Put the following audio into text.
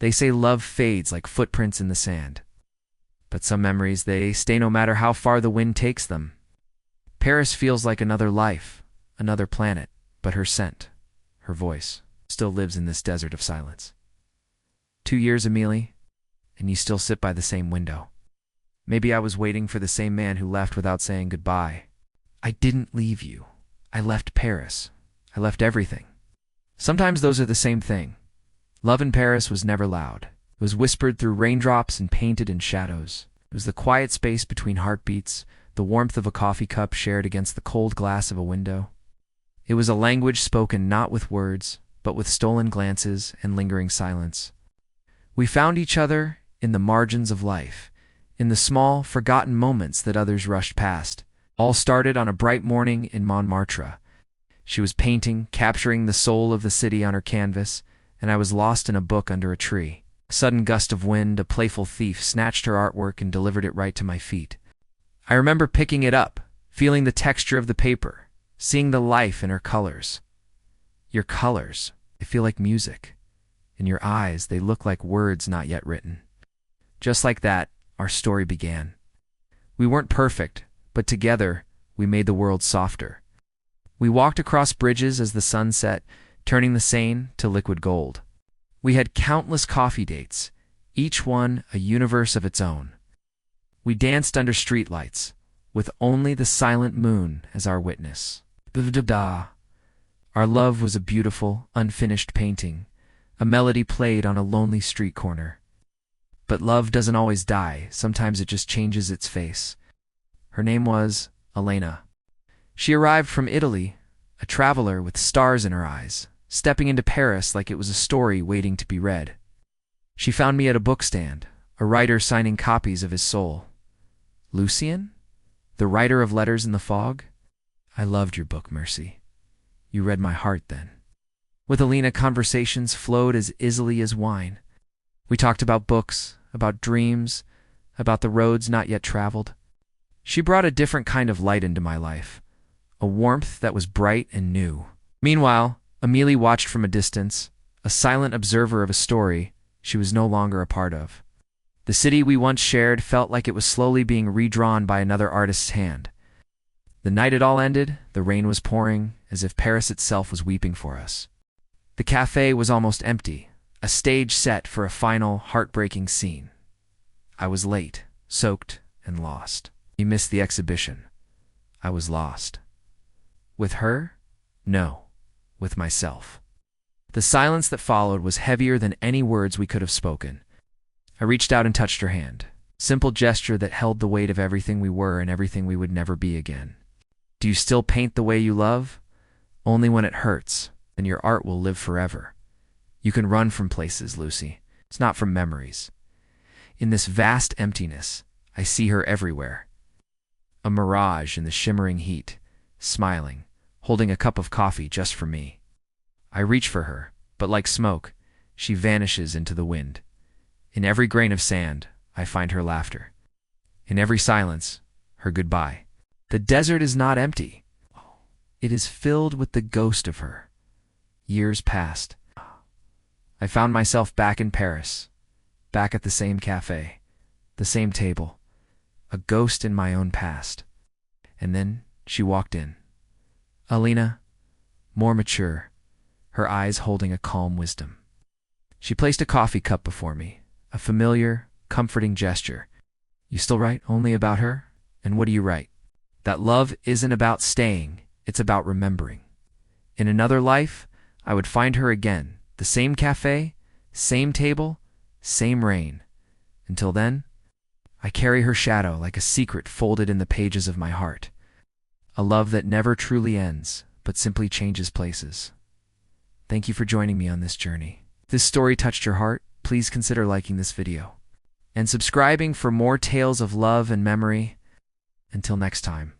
They say love fades like footprints in the sand. But some memories, they stay no matter how far the wind takes them. Paris feels like another life, another planet, but her scent, her voice, still lives in this desert of silence. 2 years, Amélie, and you still sit by the same window. Maybe I was waiting for the same man who left without saying goodbye. I didn't leave you. I left Paris. I left everything. Sometimes those are the same thing. Love in Paris was never loud. It was whispered through raindrops and painted in shadows. It was the quiet space between heartbeats, the warmth of a coffee cup shared against the cold glass of a window. It was a language spoken not with words, but with stolen glances and lingering silence. We found each other in the margins of life, in the small, forgotten moments that others rushed past. All started on a bright morning in Montmartre. She was painting, capturing the soul of the city on her canvas, and I was lost in a book under a tree. A sudden gust of wind, a playful thief, snatched her artwork and delivered it right to my feet. I remember picking it up, feeling the texture of the paper, seeing the life in her colors. Your colors, they feel like music. In your eyes, they look like words not yet written. Just like that, our story began. We weren't perfect, but together, we made the world softer. We walked across bridges as the sun set, turning the Seine to liquid gold. We had countless coffee dates, each one a universe of its own. We danced under streetlights, with only the silent moon as our witness. Our love was a beautiful, unfinished painting, a melody played on a lonely street corner. But love doesn't always die, sometimes it just changes its face. Her name was Elena. She arrived from Italy, a traveler with stars in her eyes, stepping into Paris like it was a story waiting to be read. She found me at a bookstand, a writer signing copies of his soul. Lucien? The writer of Letters in the Fog? I loved your book, Mercy. You read my heart then. With Elena, conversations flowed as easily as wine. We talked about books, about dreams, about the roads not yet traveled. She brought a different kind of light into my life, a warmth that was bright and new. Meanwhile, Amélie watched from a distance, a silent observer of a story she was no longer a part of. The city we once shared felt like it was slowly being redrawn by another artist's hand. The night it all ended, the rain was pouring, as if Paris itself was weeping for us. The cafe was almost empty, a stage set for a final, heartbreaking scene. I was late, soaked, and lost. We missed the exhibition. I was lost. With her? No. With myself. The silence that followed was heavier than any words we could have spoken. I reached out and touched her hand. Simple gesture that held the weight of everything we were and everything we would never be again. Do you still paint the way you love? Only when it hurts, then your art will live forever. You can run from places, Lucy. It's not from memories. In this vast emptiness, I see her everywhere. A mirage in the shimmering heat, smiling, holding a cup of coffee just for me. I reach for her, but like smoke, she vanishes into the wind. In every grain of sand, I find her laughter. In every silence, her goodbye. The desert is not empty. It is filled with the ghost of her. Years passed. I found myself back in Paris, back at the same cafe, the same table, a ghost in my own past. And then she walked in. Elena, more mature, her eyes holding a calm wisdom. She placed a coffee cup before me, a familiar, comforting gesture. You still write only about her? And what do you write? That love isn't about staying, it's about remembering. In another life, I would find her again, the same cafe, same table, same rain. Until then, I carry her shadow like a secret folded in the pages of my heart. A love that never truly ends, but simply changes places. Thank you for joining me on this journey. If this story touched your heart, please consider liking this video and subscribing for more tales of love and memory. Until next time.